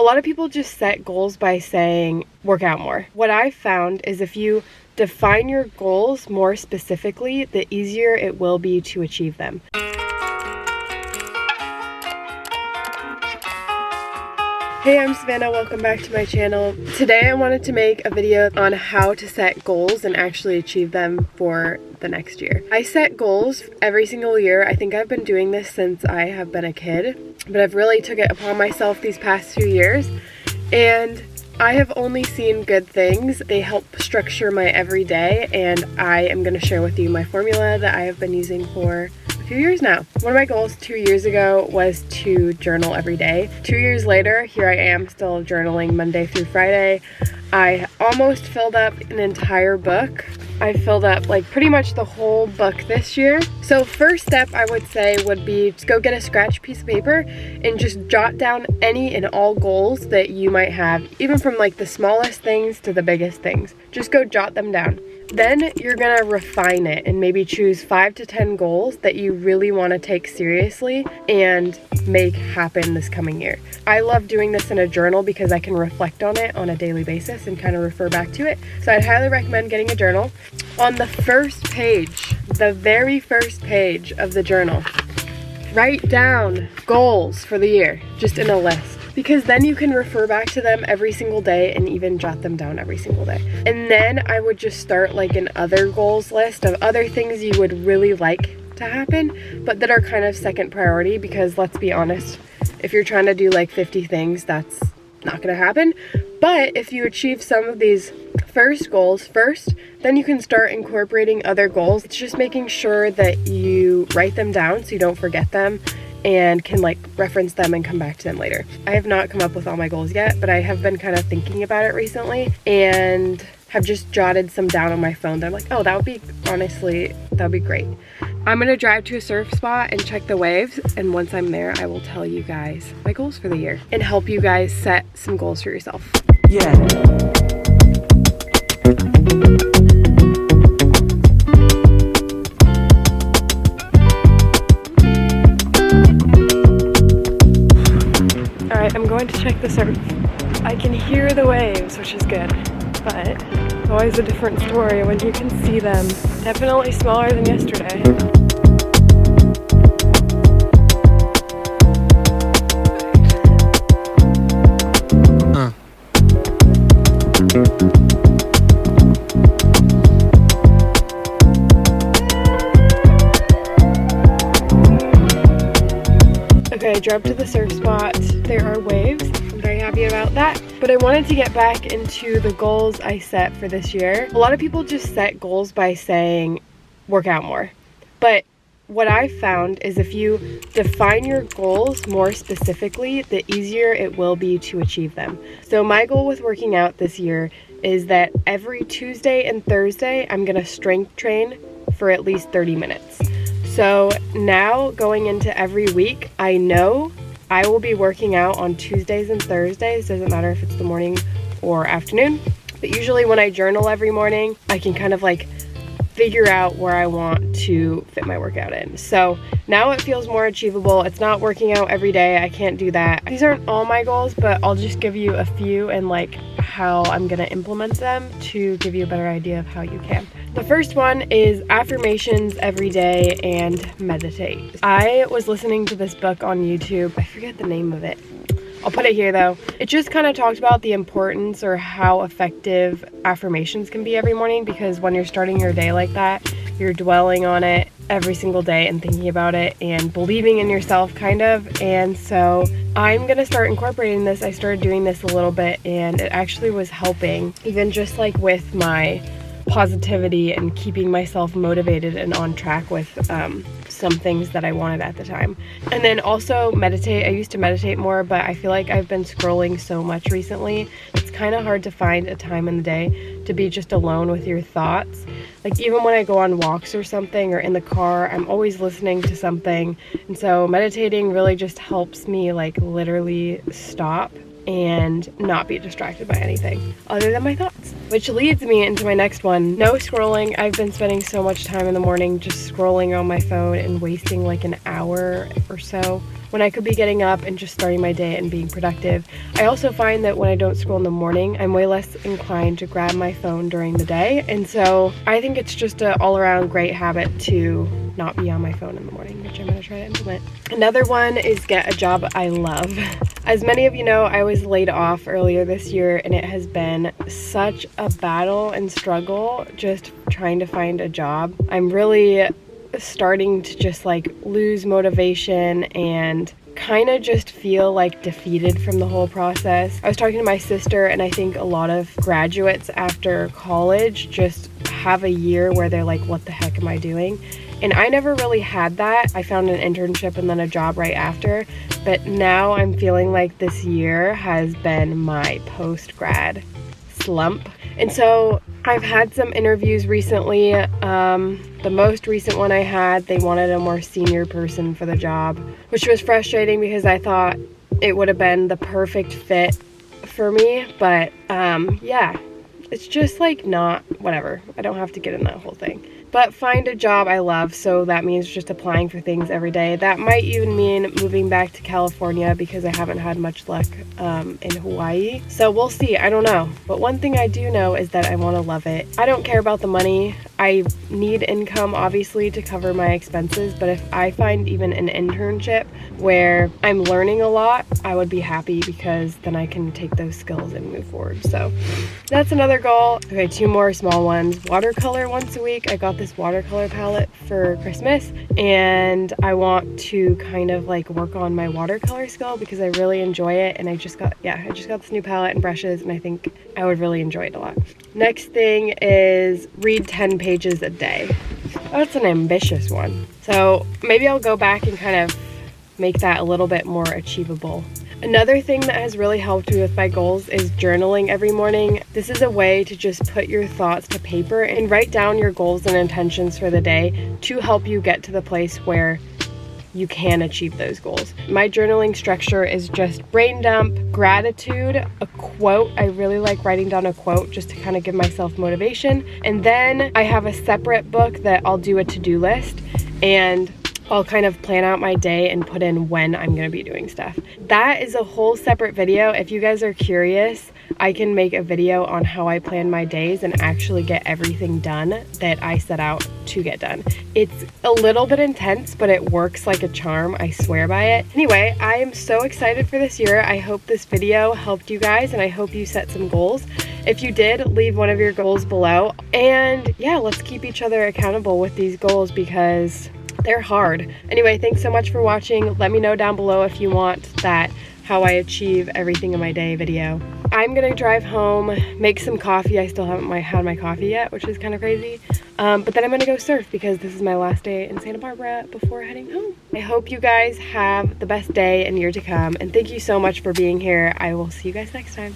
A lot of people just set goals by saying work out more. What I've found is if you define your goals more specifically, the easier it will be to achieve them. Hey, I'm Savannah, welcome back to my channel. Today I wanted to make a video on how to set goals and actually achieve them for the next year. I set goals every single year. I think I've been doing this since I have been a kid, but I've really took it upon myself these past few years, and I have only seen good things. They help structure my everyday, and I am going to share with you my formula that I have been using for a few years now. One of my goals 2 years ago was to journal every day. 2 years later, here I am still journaling Monday through Friday. I almost filled up an entire book. I filled up like pretty much the whole book this year. So first step I would say would be just go get a scratch piece of paper and just jot down any and all goals that you might have, even from like the smallest things to the biggest things. Just go jot them down. Then you're gonna refine it and maybe choose 5 to 10 goals that you really want to take seriously and make happen this coming year. I love doing this in a journal because I can reflect on it on a daily basis and kind of refer back to it. So I'd highly recommend getting a journal. On the first page, the very first page of the journal, write down goals for the year, just in a list. Because then you can refer back to them every single day and even jot them down every single day. And then I would just start like an other goals list of other things you would really like to happen, but that are kind of second priority, because let's be honest, if you're trying to do like 50 things, that's not gonna happen. But if you achieve some of these first goals first, then you can start incorporating other goals. It's just making sure that you write them down so you don't forget them and can like reference them and come back to them later. I have not come up with all my goals yet, but I have been kind of thinking about it recently and have just jotted some down on my phone that I'm like, oh, that would be, honestly, that would be great. I'm gonna drive to a surf spot and check the waves, and once I'm there, I will tell you guys my goals for the year and help you guys set some goals for yourself. Yeah. Alright, I'm going to check the surf. I can hear the waves, which is good, but it's always a different story when you can see them. Definitely smaller than yesterday. Okay, I drove to the surf spot. There are waves. I'm very happy about that. But I wanted to get back into the goals I set for this year. A lot of people just set goals by saying work out more. But what I've found is if you define your goals more specifically, the easier it will be to achieve them. So my goal with working out this year is that every Tuesday and Thursday, I'm gonna strength train for at least 30 minutes. So now going into every week, I know I will be working out on Tuesdays and Thursdays. Doesn't matter if it's the morning or afternoon. But usually when I journal every morning, I can kind of like figure out where I want to fit my workout in. So now it feels more achievable. It's not working out every day. I can't do that. These aren't all my goals, but I'll just give you a few and like how I'm gonna implement them to give you a better idea of how you can. The first one is affirmations every day and meditate. I was listening to this book on YouTube. I forget the name of it. I'll put it here though. It just kind of talked about the importance or how effective affirmations can be every morning, because when you're starting your day like that, you're dwelling on it every single day and thinking about it and believing in yourself kind of. And so I'm gonna start incorporating this. I started doing this a little bit and it actually was helping, even just like with my positivity and keeping myself motivated and on track with some things that I wanted at the time. And then also meditate. I used to meditate more, but I feel like I've been scrolling so much recently. It's kind of hard to find a time in the day to be just alone with your thoughts. Like even when I go on walks or something or in the car, I'm always listening to something. And so meditating really just helps me like literally stop and not be distracted by anything other than my thoughts. Which leads me into my next one. No scrolling. I've been spending so much time in the morning just scrolling on my phone and wasting like an hour or so when I could be getting up and just starting my day and being productive. I also find that when I don't scroll in the morning, I'm way less inclined to grab my phone during the day. And so I think it's just an all-around great habit to not be on my phone in the morning, which I'm gonna try to implement. Another one is get a job I love. As many of you know, I was laid off earlier this year, and it has been such a battle and struggle just trying to find a job. I'm really starting to just like lose motivation and kind of just feel like defeated from the whole process. I was talking to my sister, and I think a lot of graduates after college just have a year where they're like, what the heck am I doing? And I never really had that. I found an internship and then a job right after, but now I'm feeling like this year has been my post-grad slump. And so I've had some interviews recently. The most recent one I had, they wanted a more senior person for the job, which was frustrating because I thought it would have been the perfect fit for me. But yeah, it's just like not, whatever. I don't have to get in that whole thing. But find a job I love, so that means just applying for things every day. That might even mean moving back to California because I haven't had much luck in Hawaii. So we'll see, I don't know. But one thing I do know is that I want to love it. I don't care about the money. I need income, obviously, to cover my expenses, but if I find even an internship where I'm learning a lot, I would be happy because then I can take those skills and move forward. So that's another goal. Okay, 2 more small ones. Watercolor once a week. I got this watercolor palette for Christmas, and I want to kind of like work on my watercolor skill because I really enjoy it. And I just got this new palette and brushes, and I think I would really enjoy it a lot. Next thing is read 10 pages a day. That's an ambitious one. So maybe I'll go back and kind of make that a little bit more achievable. Another thing that has really helped me with my goals is journaling every morning. This is a way to just put your thoughts to paper and write down your goals and intentions for the day to help you get to the place where you can achieve those goals. My journaling structure is just brain dump, gratitude, a quote. I really like writing down a quote just to kind of give myself motivation. And then I have a separate book that I'll do a to-do list, and I'll kind of plan out my day and put in when I'm gonna be doing stuff. That is a whole separate video. If you guys are curious, I can make a video on how I plan my days and actually get everything done that I set out to get done. It's a little bit intense, but it works like a charm. I swear by it. Anyway, I am so excited for this year. I hope this video helped you guys, and I hope you set some goals. If you did, leave one of your goals below. And yeah, let's keep each other accountable with these goals because they're hard. Anyway, thanks so much for watching. Let me know down below if you want that how I achieve everything in my day video. I'm gonna drive home, make some coffee. I still haven't had my coffee yet, which is kind of crazy. But then I'm gonna go surf because this is my last day in Santa Barbara before heading home. I hope you guys have the best day and year to come. And thank you so much for being here. I will see you guys next time.